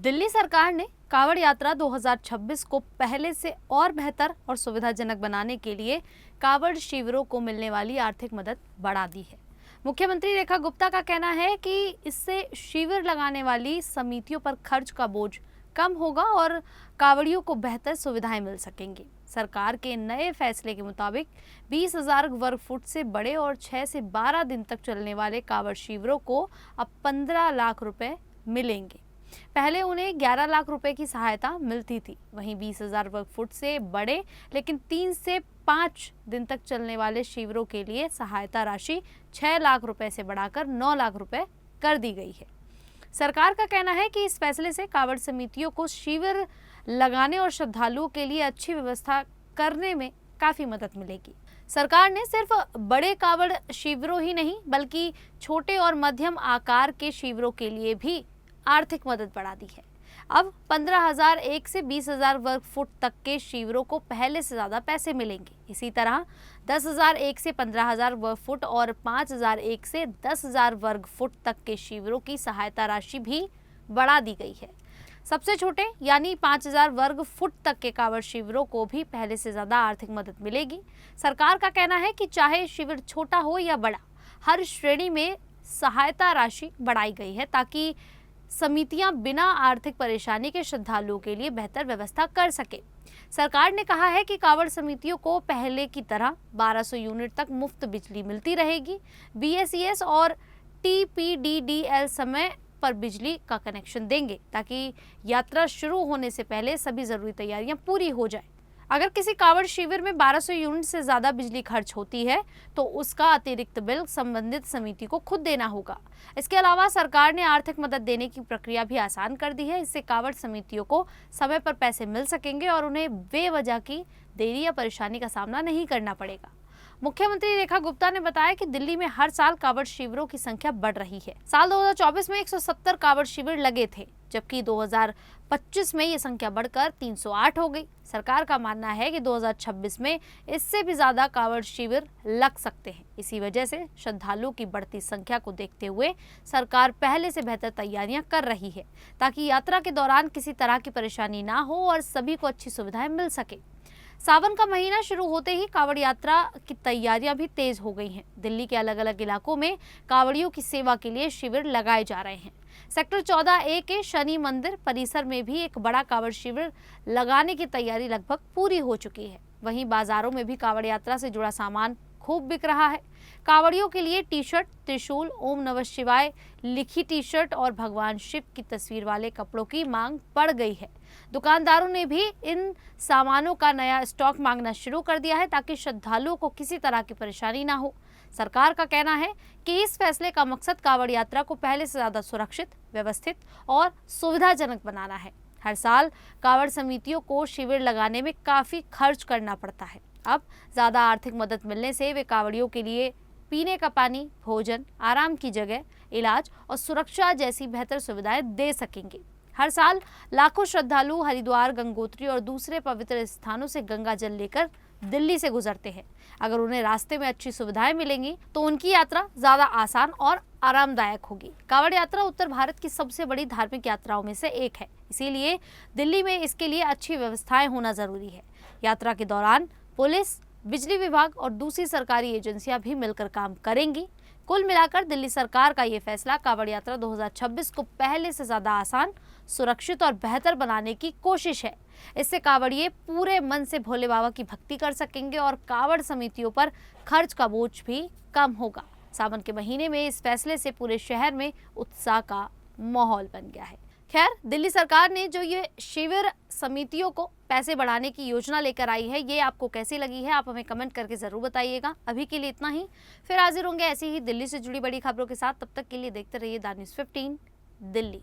दिल्ली सरकार ने कांवड़ यात्रा 2026 को पहले से और बेहतर और सुविधाजनक बनाने के लिए कांवड़ शिविरों को मिलने वाली आर्थिक मदद बढ़ा दी है। मुख्यमंत्री रेखा गुप्ता का कहना है कि इससे शिविर लगाने वाली समितियों पर खर्च का बोझ कम होगा और कांवड़ियों को बेहतर सुविधाएं मिल सकेंगी। सरकार के नए फैसले के मुताबिक 20,000 वर्ग फुट से बड़े और 6 से 12 दिन तक चलने वाले कांवड़ शिविरों को अब 15 लाख रुपए मिलेंगे। पहले उन्हें 11 लाख रुपए की सहायता मिलती थी। वहीं 20,000 वर्ग फुट से बड़े लेकिन 3 से 5 दिन तक चलने वाले शिविरों के लिए सहायता राशि 6 लाख रुपए से बढ़ाकर 9 लाख रुपए कर दी गई है। सरकार का कहना है कि इस फैसले से कांवड़ समितियों को शिविर लगाने और श्रद्धालुओं के लिए अच्छी व्यवस्था करने में काफी मदद मिलेगी। सरकार ने सिर्फ बड़े कांवड़ शिविरों ही नहीं बल्कि छोटे और मध्यम आकार के शिविरों के लिए भी आर्थिक मदद बढ़ा दी है। अब 15,001 से 20,000 वर्ग फुट तक के शिविरों को पहले से ज्यादा पैसे मिलेंगे। इसी तरह 10,001 से 15,000 वर्ग फुट और 5,001 से 10,000 वर्ग फुट तक के शिविरों की सहायता राशि भी बढ़ा दी गई है। सबसे छोटे यानी 5,000 वर्ग फुट तक के कांवड़ शिविरों को भी पहले से ज्यादा आर्थिक मदद मिलेगी। सरकार का कहना है कि चाहे शिविर छोटा हो या बड़ा, हर श्रेणी में सहायता राशि बढ़ाई गई है ताकि समितियां बिना आर्थिक परेशानी के श्रद्धालुओं के लिए बेहतर व्यवस्था कर सके। सरकार ने कहा है कि कांवड़ समितियों को पहले की तरह 1200 यूनिट तक मुफ्त बिजली मिलती रहेगी। बीएसईएस और टीपीडीडीएल समय पर बिजली का कनेक्शन देंगे ताकि यात्रा शुरू होने से पहले सभी जरूरी तैयारियां पूरी हो जाए। अगर किसी कांवड़ शिविर में 1200 यूनिट से ज्यादा बिजली खर्च होती है तो उसका अतिरिक्त बिल संबंधित समिति को खुद देना होगा। इसके अलावा सरकार ने आर्थिक मदद देने की प्रक्रिया भी आसान कर दी है। इससे कांवड़ समितियों को समय पर पैसे मिल सकेंगे और उन्हें बेवजह की देरी या परेशानी का सामना नहीं करना पड़ेगा। मुख्यमंत्री रेखा गुप्ता ने बताया कि दिल्ली में हर साल कांवड़ शिविरों की संख्या बढ़ रही है। साल 2024 में 170 कांवड़ शिविर लगे थे, जबकि 2025 में ये संख्या बढ़कर 308 हो गई। सरकार का मानना है कि 2026 में इससे भी ज्यादा कांवड़ शिविर लग सकते हैं। इसी वजह से श्रद्धालुओं की बढ़ती संख्या को देखते हुए सरकार पहले से बेहतर तैयारियां कर रही है ताकि यात्रा के दौरान किसी तरह की परेशानी ना हो और सभी को अच्छी सुविधाएं मिल सके। सावन का महीना शुरू होते ही कांवड़ यात्रा की तैयारियां भी तेज हो गई हैं। दिल्ली के अलग अलग इलाकों में कांवड़ियों की सेवा के लिए शिविर लगाए जा रहे हैं। सेक्टर 14A के शनि मंदिर परिसर में भी एक बड़ा कांवड़ शिविर लगाने की तैयारी लगभग पूरी हो चुकी है। वहीं बाजारों में भी कांवड़ यात्रा से जुड़ा सामान खूब बिक रहा है। कांवड़ियों के लिए टी शर्ट, त्रिशूल, ओम नमः शिवाय लिखी टी शर्ट और भगवान शिव की तस्वीर वाले कपड़ों की मांग बढ़ गई है। दुकानदारों ने भी इन सामानों का नया स्टॉक मांगना शुरू कर दिया है ताकि श्रद्धालुओं को किसी तरह की परेशानी ना हो। सरकार का कहना है कि इस फैसले का मकसद कांवड़ यात्रा को पहले से ज्यादा सुरक्षित, व्यवस्थित और सुविधाजनक बनाना है। हर साल कांवड़ समितियों को शिविर लगाने में काफी खर्च करना पड़ता है। अब ज्यादा आर्थिक मदद मिलने से वे कांवड़ियों के लिए पीने का पानी, भोजन, आराम की जगह, इलाज और सुरक्षा जैसी बेहतर सुविधाएं दे सकेंगे। हर साल लाखों श्रद्धालु हरिद्वार, गंगोत्री और दूसरे पवित्र स्थानों से गंगा जल लेकर दिल्ली से गुजरते हैं। अगर उन्हें रास्ते में अच्छी सुविधाएं मिलेंगी तो उनकी यात्रा ज्यादा आसान और आरामदायक होगी। कांवड़ यात्रा उत्तर भारत की सबसे बड़ी धार्मिक यात्राओं में से एक है, इसीलिए दिल्ली में इसके लिए अच्छी व्यवस्थाएं होना जरूरी है। यात्रा के दौरान पुलिस, बिजली विभाग और दूसरी सरकारी एजेंसियां भी मिलकर काम करेंगी। कुल मिलाकर दिल्ली सरकार का ये फैसला कांवड़ यात्रा 2026 को पहले से ज्यादा आसान, सुरक्षित और बेहतर बनाने की कोशिश है। इससे कांवड़िए पूरे मन से भोले बाबा की भक्ति कर सकेंगे और कांवड़ समितियों पर खर्च का बोझ भी कम होगा। सावन के महीने में इस फैसले से पूरे शहर में उत्साह का माहौल बन गया है। खैर, दिल्ली सरकार ने जो ये शिविर समितियों को पैसे बढ़ाने की योजना लेकर आई है, ये आपको कैसी लगी है? आप हमें कमेंट करके जरूर बताइएगा। अभी के लिए इतना ही, फिर हाजिर होंगे ऐसी ही दिल्ली से जुड़ी बड़ी खबरों के साथ। तब तक के लिए देखते रहिए द न्यूज़ 15 दिल्ली।